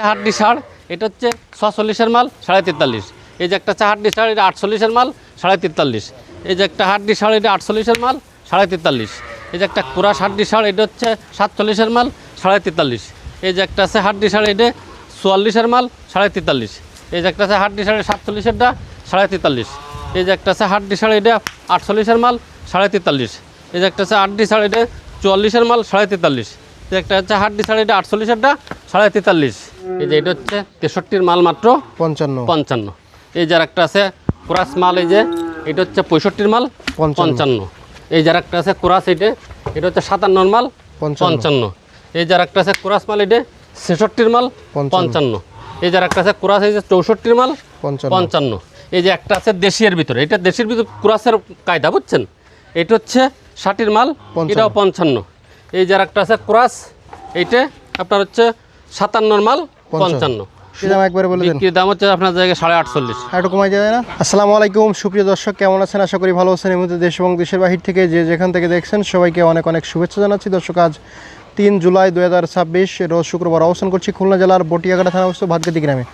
হাড্ডি ষাঁড়, এটা হচ্ছে 46-এর মাল 43.5। এই যে একটা হাড্ডি ষাঁড়, এটা 48-এর মাল 43.5। এই যে একটা হাড্ডি ষাঁড়, এটা 48-এর মাল 43.5। এই যে একটা কুরাস হাড্ডি ষাঁড়, এটা হচ্ছে 47-এর মাল 43.5। এই যে একটা আছে হাড্ডি ষাঁড়, এটা 44-এর মাল 43.5। এই যে একটা আছে হাড্ডি ষাঁড় 47-এরটা 43.5। এই যে একটা আছে হাড্ডি ষাঁড়, এটা 48-এর মাল 43.5। এই যে একটা আছে হাড্ডি ষাঁড়, এটা 44-এর মাল 43.5। এই যে একটা হচ্ছে হাড্ডি ষাঁড়, এটা 48-এরটা 43.5। এই যে এটা হচ্ছে 63-এর মাল মাত্র 55। এই যার একটা আছে ক্রাস মাল, এই যে এটা হচ্ছে 65-এর মাল 55। এই যার একটা আছে ক্রাস, এটা হচ্ছে 57-এর মাল 55। এই যার একটা আছে ক্রাস মাল, এটা 66-এর মাল 55। এই যার একটা আছে ক্রাস, এই যে 64-এর মাল 55। এই যে একটা আছে দেশিয়ার ভিতরে, এটা দেশির ভিতরে ক্রাসের কায়দা বুঝছেন, এটা হচ্ছে 60-এর মাল, এটাও 55। এই যার একটা আছে ক্রাস, এইটা আপনার হচ্ছে 57-এর মাল 55। বিক্রির দাম হচ্ছে আপনার জায়গায় 48.5। একটু কমাই যাবে না? আসসালামু আলাইকুম সুপ্রিয় দর্শক, কেমন আছেন? আশা করি ভালো আছেন। এই মুহূর্তে দেশ এবং দেশের বাহির থেকে যে যেখান থেকে দেখছেন সবাইকে অনেক অনেক শুভেচ্ছা জানাচ্ছি। দর্শক, আজ 3 জুলাই 2026 রোজ শুক্রবার অবস্থান করছি খুলনা জেলার বটিয়াঘাটা থানা অবস্থিত ভাতগাতি গ্রামে।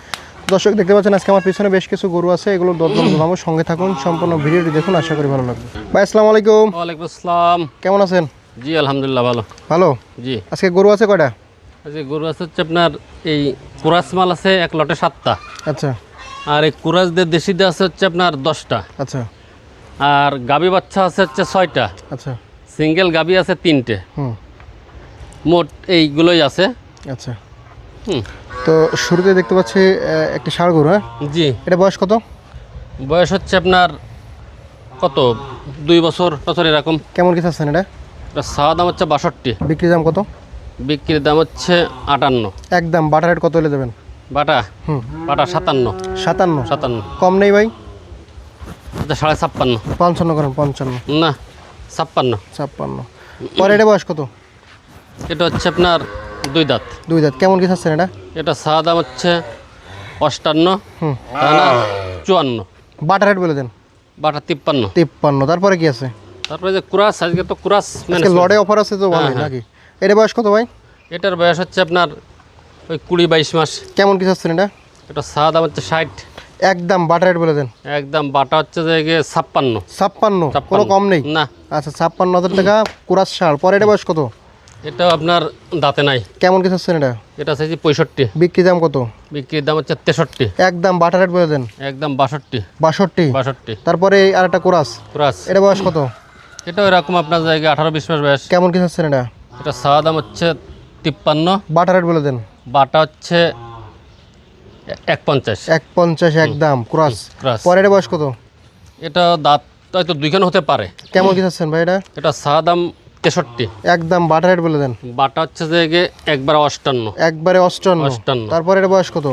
দর্শক, দেখতে পাচ্ছেন আজকে আমার পিছনে বেশ কিছু গরু আছে, এগুলো দরদাম জানাবো, সঙ্গে থাকুন, সম্পূর্ণ ভিডিওটি দেখুন, আশা করি ভালো লাগবে। ভাই আসসালামু আলাইকুম। ওয়ালাইকুম আসসালাম। কেমন আছেন? জি আলহামদুলিল্লাহ ভালো। ভালো। জি আজকে গরু আছে কয়টা? আজকে গরু আছে হচ্ছে আপনার এই কুরাস মাল আছে এক লটে 7টা। আচ্ছা। আর এই কুরাসদের দেশিতে আছে হচ্ছে আপনার 10টা। আচ্ছা। আর গাবি বাচ্চা আছে হচ্ছে 6টা। আচ্ছা। সিঙ্গেল গাবি আছে 3টে। হুম। মোট এইগুলোই আছে। আচ্ছা। তো শুরুতে দেখতে পাচ্ছি একটা ষাঁড় গরু। হ্যাঁ জি। এটা বয়স কত? বয়স হচ্ছে আপনার কত 2 বছর এরকম। কেমন কিছু আছেন এটা? এটা চাওয়া দাম হচ্ছে 62। বিক্রি দাম কত? বিক্রির দাম হচ্ছে 58। একদম বাটা রেট কত হলে দেবেন? বাটা বাটা 57। 57 কম নেই ভাই? আচ্ছা 56.5। 55 করেন। 55 না 56। 56 পরে এটা বয়স কত? এটা হচ্ছে আপনার 2 দাঁত। 2 দাঁত। কেমন কিছু আছেন এটা? এটা চাওয়া দাম হচ্ছে 58। তা না 54। বাটা রেট বলে দেন। বাটা 53। 53। তারপরে কি আছে? তারপরে যে কুরাস, আজকে তো কুরাস আজকে লড়ে অফার আছে তো ভালোই নাকি? এটা বয়স কত ভাই? এটার বয়স হচ্ছে আপনার ওই 20-22 মাস। কেমন কিছু আছেন এটা? এটা চাওয়া দাম হচ্ছে 60। একদম বাটা রেট বলে দেন। একদম বাটা হচ্ছে যে 56। 56 কোনো কম নেই না। আচ্ছা 56,000 টাকা কুরাস ষাঁড়। পরে এটা বয়স কত? এটাও আপনার দাঁতে নাই। কেমন কিছু আছেন এটা? এটা চাইছি 65। বিক্রি দাম কত? বিক্রির দাম হচ্ছে 63। একদম বাটা রেট বলে দেন। একদম 62। 62। তারপরে আর একটা কুরাস। এটা বয়স কত? এটা এরকম আপনার জায়গায় 18-20 মাস বয়স। কেমন কিছু আছেন এটা? এটা চাওয়া দাম হচ্ছে 53। বাটা রেট বলে দেন। বাটা হচ্ছে 150। 150 একদম ক্রস। পরে এটা বয়স কত? এটা দাঁত হয়তো 2খান হতে পারে। কেমন কিছু আছেন ভাই এটা? এটা চাওয়া দাম 63। একদম বাটা রেট বলে দেন। বাটা হচ্ছে যে একবারে 58। একবারে 58। তারপরে এটা বয়স কত?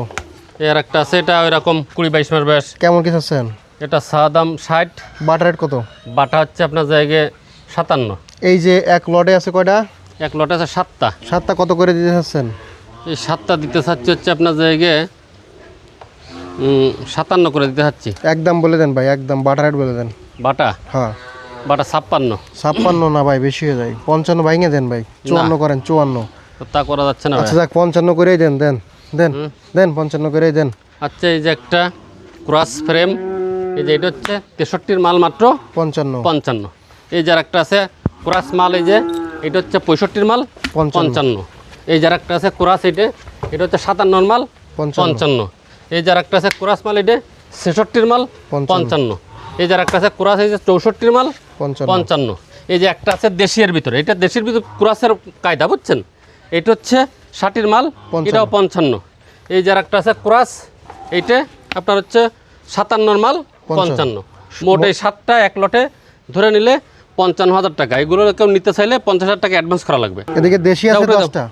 এর একটা আছে, এটা এরকম 20-22 মাস বয়স। কেমন কিছু আছেন? এটা চাওয়া দাম 60। বাটা রেট কত? বাটা হচ্ছে আপনার জায়গায় 57। এই যে এক লটে আছে কয়টা? এক লটে আছে 7টা। 7টা কত করে দিতে চাচ্ছেন? এই 7টা দিতে চাচ্ছি হচ্ছে আপনার জায়গায় 57 করে দিতে চাচ্ছি। একদম বলে দেন ভাই, একদম বাটা রেট বলে দেন। বাটা হ্যাঁ বাটা 56। 56 না ভাই, বেশি হয়ে যায়। 55 ভাঙে দেন ভাই। 54 করেন। 54 তা করা যাচ্ছে না। আচ্ছা যাক 55 করেই দেন। দেন দেন দেন 55 করেই দেন। আচ্ছা, এই যে একটা ক্রস ফ্রেম, এই যে এটা হচ্ছে 63-এর মাল মাত্র 55। এই যার একটা আছে ক্রস মাল, এই যে এটা হচ্ছে 65-এর মাল 55। এই যার একটা আছে ক্রস, এটা হচ্ছে 57-এর মাল 55। এই যার একটা আছে ক্রস মাল, এটা 66-এর মাল 55। এই যার একটা আছে ক্রস, এই যে 64-এর মাল 55। এই যে একটা আছে দেশিয়ার ভিতরে, এটা দেশির ভিতরে ক্রসের কায়দা বুঝছেন, এটা হচ্ছে 60-এর মাল, এটাও 55। এই যার একটা আছে ক্রস, এইটা আপনার হচ্ছে 57-এর মাল 55। মোট এই 7টা এক লটে ধরে নিলে 55,000 টাকা। এগুলো কেউ নিতে চাইলে 50,000 টাকা অ্যাডভান্স করা লাগবে। এদিকে দেশি আছে 10টা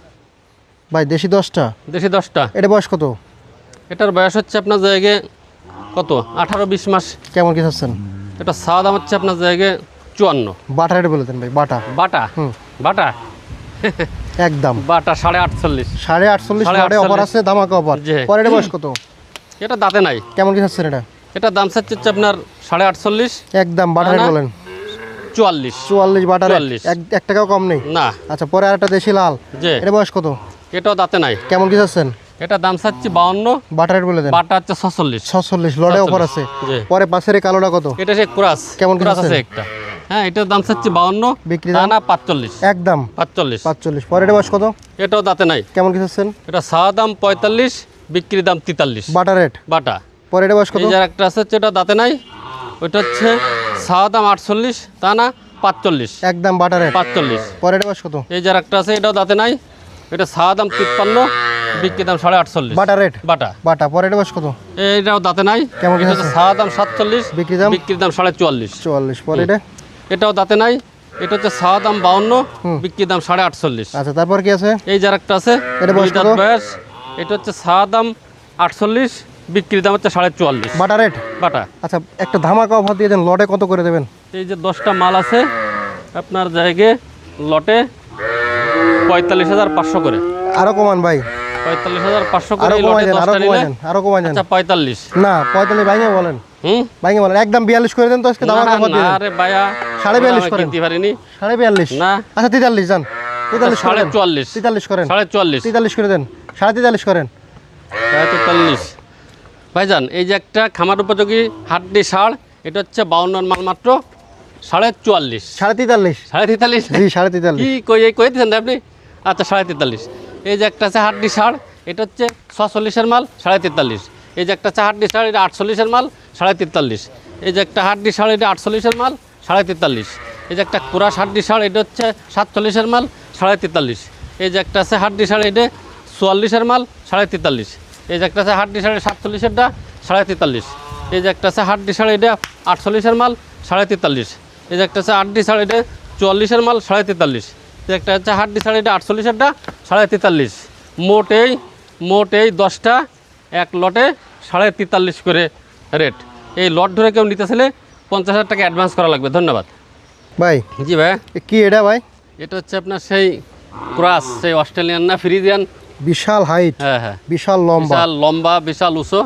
ভাই। দেশি 10টা। দেশি 10টা। এটা বয়স কত? এটার বয়স হচ্ছে আপনার জায়গায় কত 18-20 মাস। কেমন কিছু আছেন? এটা চাওয়া দাম হচ্ছে আপনার জায়গায় 54। বাটা রেট বলে দেন ভাই। বাটা বাটা বাটা একদম বাটা 48.5। 48 লটে অফার আছে, ধামাকা অফার। পরে এটা বয়স কত? এটা দাঁতে নাই। কেমন কিছু আছেন এটা? এটা দাম চাচ্ছে হচ্ছে আপনার 48.5। একদম বাটা রেট বলেন। 44 বাটা রেট। 1 টাকাও কম নেই না। আচ্ছা পরে আরেকটা দেশি লাল, এটা বয়স কত? এটাও দাঁতে নাই। কেমন কিছু আছেন? এটা দাম চাচ্ছি 52, বাটা রেট বলে দেন। বাটা হচ্ছে 46। 46 লটে অফার আছে। জি। পরে পাশের এই কালোটা কত? এটা সে ক্রাস, কেমন ক্রাস আছে? আছে একটা। হ্যাঁ, এটার দাম চাচ্ছি 52, বিক্রি তা দাম না 45। একদম 45। 45। পরে এটা বয়স কত? এটাও দাঁতে নাই। কেমন কি চাচ্ছেন? এটা চাওয়া দাম 45, বিক্রি দাম 43। বাটা রেট। বাটা। পরে এটা বয়স কত? এই যে একটা আছে হচ্ছে, এটা দাঁতে নাই, ওইটা হচ্ছে চাওয়া দাম 48, তা না 45। একদম বাটা রেট। 45। পরে এটা বয়স কত? এই যে একটা আছে, এটাও দাঁতে নাই, এটা চাওয়া দাম 53, বিক্রি দাম 48। বাটা রেট। বাটা। বাটা। পরে এটা বয়স কত? এইটাও দাঁতে নাই, কেমন কি এটা আছে? চাওয়া দাম 47, বিক্রি দাম? বিক্রি দাম 44। 44। পরে এটা? এটাও দাঁতে নাই, এটা হচ্ছে চাওয়া দাম 52, বিক্রি দাম 48। আচ্ছা, তারপর কি আছে? এই যে একটা আছে, এটা বয়স দুই দাঁত কত? বয়স, এটা হচ্ছে চাওয়া দাম 48, বিক্রি দাম হচ্ছে 44। বাটা রেট। বাটা। আচ্ছা, একটা ধামাকা অফার দিয়ে দেন, লটে কত করে দেবেন? এই যে 10টা মাল আছে আপনার জায়গায়, লটে 45,500 করে। আরো কমান ভাই, 45,500 করে আরো এই কমাই লটে দেন, আরো 10টা কমাই নিলে। দেন, আরো কমাই দেন। আচ্ছা 45। না 45 ভাঙে বলেন, হুম। ভাঙে বলেন, একদম 42 করে দেন তো আজকে ধামাকা অফার দিয়ে দেন। আরে ভাইয়া, 42.5 করেন। কিনতে পারিনি। 42.5? না। আচ্ছা 43 যান, 43 করেন। 44। 43 করেন। 44। 43 করে দেন, 43.5 করেন। 43। ভাইজান, এই যে একটা খামার উপযোগী হাড্ডি ষাঁড়, এটা হচ্ছে 52 মাল মাত্র 44.5। 43.5? 43? জি 43.5। কি কই দিচ্ছেন না আপনি? আচ্ছা 43.5। এই যে একটা আছে হাড্ডি ষাঁড়, এটা হচ্ছে 46-এর মাল 43.5। এই যে একটা আছে হাড্ডি ষাঁড়, এটা 48-এর মাল 43.5। এই যে একটা হাড্ডি ষাঁড়, এটা 48-এর মাল 43.5। এই যে একটা কুরাস হাড্ডি ষাঁড়, এটা হচ্ছে 47-এর মাল 43.5। এই যে একটা আছে হাড্ডি ষাঁড়, এটা 44-এর মাল 43.5। এই যে একটা আছে হাড্ডি ষাঁড় 47-এরটা 43.5। এই যে একটা আছে হাড্ডি ষাঁড়, এটা 48-এর মাল 43.5। এই যে একটা আছে হাড্ডি ষাঁড়, এটা 44-এর মাল 43.5। যে একটা হচ্ছে হাড্ডি ষাঁড়, এটা 48-এরটা 43.5। মোট এই 10টা এক লটে 43.5 করে রেট। এই লট ধরে কেউ নিতে চাইলে 50,000 টাকা অ্যাডভান্স করা লাগবে। ধন্যবাদ ভাই। জি ভাই। কি এটা ভাই? এটা হচ্ছে আপনার সেই ক্রাস, সেই অস্ট্রেলিয়ান না ফ্রিজিয়ান। বিশাল হাইট। হ্যাঁ হ্যাঁ, বিশাল লম্বা। বিশাল লম্বা, বিশাল উঁচু।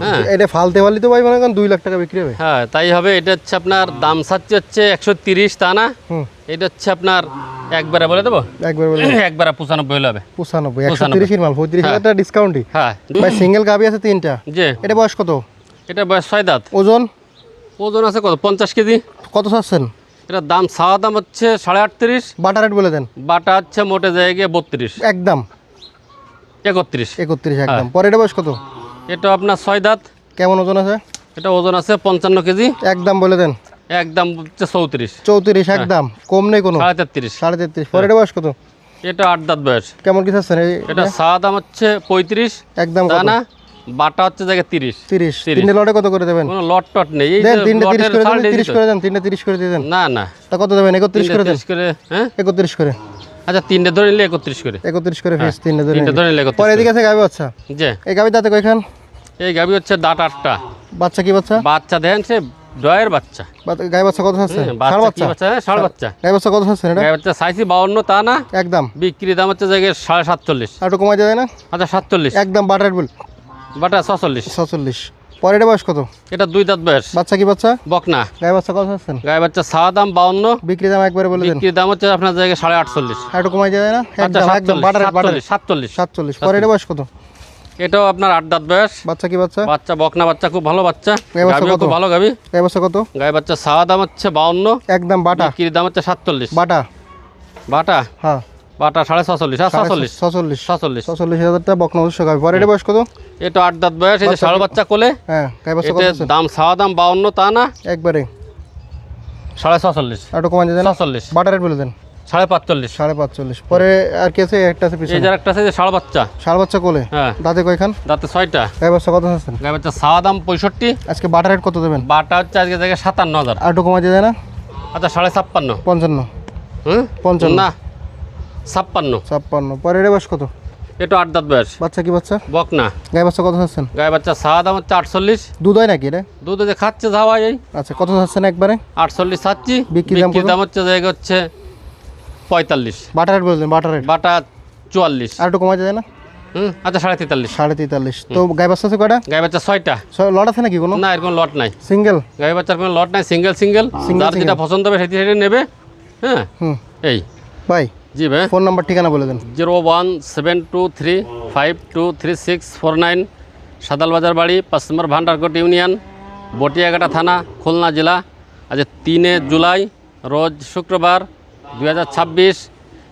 হ্যাঁ এটা ফালতে পারলি তো ভাই মনে করেন 2 লাখ টাকা বিক্রি হবে। হ্যাঁ, তাই হবে। এটা হচ্ছে আপনার দাম চাচ্ছে হচ্ছে 130, তা না? হুম। এটা হচ্ছে আপনার একবারে বলে দেবো, একবার বলে একবারে 95 হলে হবে। 95। 130 মাল 35,000 টাকা ডিসকাউন্টই। হ্যাঁ ভাই সিঙ্গেল গাবি আছে 3টা। জি। এটা বয়স কত? এটা বয়স 6 দাঁত। ওজন? ওজন আছে কত? 50 কেজি। কত চাচ্ছেন? এটার দাম চাওয়া দাম হচ্ছে 38.5। বাটা রেট বলে দেন। বাটা হচ্ছে মোটে জায়গায় 32, একদম 31। 31 একদম। পরে এটা বয়স কত? এটা আপনার 6 দাঁত। কেমন ওজন আছে? এটা ওজন আছে 55 কেজি। একদম বলে দেন। একদম হচ্ছে 34। 34 একদম, কম নেই কোনো। 33.5। 33.5। পরে এটা বয়স কত? এটা 8 দাঁত বয়স। কেমন কি চাচ্ছেন? এটা চাওয়া দাম হচ্ছে 35, একদম তা কত? না? বাটা হচ্ছে জায়গায় 30। 30। তিনটে লটে কত করে দেবেন? কোনো লট টট নেই। এই দেন যে তিনটে 30 লটের করে দেন, ছাড় 30 দিত। করে দেন, তিনটে 30 করে দিয়ে দেন। না না, তা কত দেবেন? 31 করে দেন। 30 করে। হ্যাঁ 31 করে। আচ্ছা, তিনটে ধরে নিলে 31 করে। 31 করে ফিস তিনটে ধরে তিনটে নিন। ধরে নিলে 31 পরে এদিকে আছে গাবি বাচ্চা। জি। এই গাবি দাঁতে কয়খান? এই গাভী হচ্ছে দাঁত 8টা। বাচ্চা কি বাচ্চা? বাচ্চা দেখেন, সে ডয়ের বাচ্চা। গাবি বাচ্চা কত আছে? ষাঁড় বাচ্চা কি বাচ্চা। বাচ্চা? হ্যাঁ, ষাঁড় বাচ্চা। গাবি বাচ্চা কত আছে এটা? গাভী বাচ্চা চাইছি 52, তা না? একদম। বিক্রি দাম হচ্ছে জায়গায় 47.5। আর একটু কমাই যায় না? আচ্ছা 47। একদম বাটা রেট বল। বাটা 46। 46। পরে এটা বয়স কত? এটা 2 দাঁত বয়স। বাচ্চা কি বাচ্চা? বকনা। গাবি বাচ্চা কত আছেন? গায়ে বাচ্চা চাওয়া দাম 52, বিক্রি দাম একবারে বলে দেন। বিক্রি দাম হচ্ছে আপনার জায়গায় 48.5। আর একটু কমাই যায় না? আচ্ছা একদম একদম বাটা রেট, বাটা রেট। 47। 47। পরে এটা বয়স কত? এটাও আপনার 8 দাঁত বয়স। বাচ্চা কি বাচ্চা? বাচ্চা বকনা বাচ্চা, খুব ভালো বাচ্চা। গায়ে বাচ্চা গাভীও কত? খুব ভালো গাভী। গাবি বাচ্চা কত? গায়ে বাচ্চা চাওয়া দাম হচ্ছে 52, একদম বাটা। বিক্রির দাম হচ্ছে 47। বাটা। বাটা। হ্যাঁ বাটা 46.5। আর 46। 46। 46। 46,000 টাকা বকনা অবশ্য গাবি। পরে এটা বয়স কত? এটা 8 দাঁত বয়স। এই যে ষাঁড় বাচ্চা কোলে। হ্যাঁ গাবি বাচ্চা কত এটার আছে? দাম চাওয়া দাম 52, তা না? একবারে 46.5। আর একটু কমাই যায় না? 46। বাটা রেট বলে দেন। 45.5। 45.5। পরে আর কি আছে? একটা আছে এই পিছনে। যে একটা আছে যে ষাঁড় বাচ্চা। ষাঁড় বাচ্চা কোলে। হ্যাঁ, দাঁতে কয়খান? দাঁতে 6টা। গাবি বাচ্চা কত আছেন? গায়ে বাচ্চা চাওয়া দাম 65। আজকে বাটা রেট কত দেবেন? বাটা হচ্ছে আজকে জায়গায় 57,000। আর একটু কমাই যায় না? আচ্ছা 56.5। 55। হুম 55 না, 56। 56। পরে এটা বয়স কত? এটা 8 দাঁত বয়স। বাচ্চা কি বাচ্চা? বকনা। গায়ে বাচ্চা কত আছেন? গায়ে বাচ্চা চাওয়া দাম হচ্ছে 48। দুধ হয় নাকি এটা? দুধ যে খাচ্ছে ধাওয়াই এই আচ্ছা কত আছেন একবারে? 48 চাচ্ছি। বিক্রি দাম বিক্রির কত? দাম হচ্ছে জায়গা হচ্ছে 45। বাটা রেট বলে দেন। বাটা রেট বাটা 44। আর একটু কমাই যায় না? আচ্ছা 43.5। 43.5। তো গায়ে বাচ্চা আছে কয়টা? গায়ে বাচ্চা 6টা। লট আছে নাকি কোনো? না, এরকম লট নাই। সিঙ্গেল? গায়ে বাচ্চার কোনো লট নাই, সিঙ্গেল। যার যেটা পছন্দ হবে সেটি নেবে। হ্যাঁ হুম এই ভাই জি ভাই। ফোন নাম্বার ঠিকানা বলে দেন। 01723523649, সাদালবাজার বাড়ি, 5 নম্বর ভান্ডারকোট ইউনিয়ন, বটিয়াঘাটা থানা, খুলনা জেলা। আজ 3 জুলাই রোজ শুক্রবার 2026।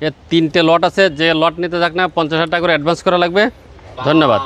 এর 3টে লট আছে। যে লট নিতে যাক না 50,000 টাকা করে অ্যাডভান্স করা লাগবে। ধন্যবাদ।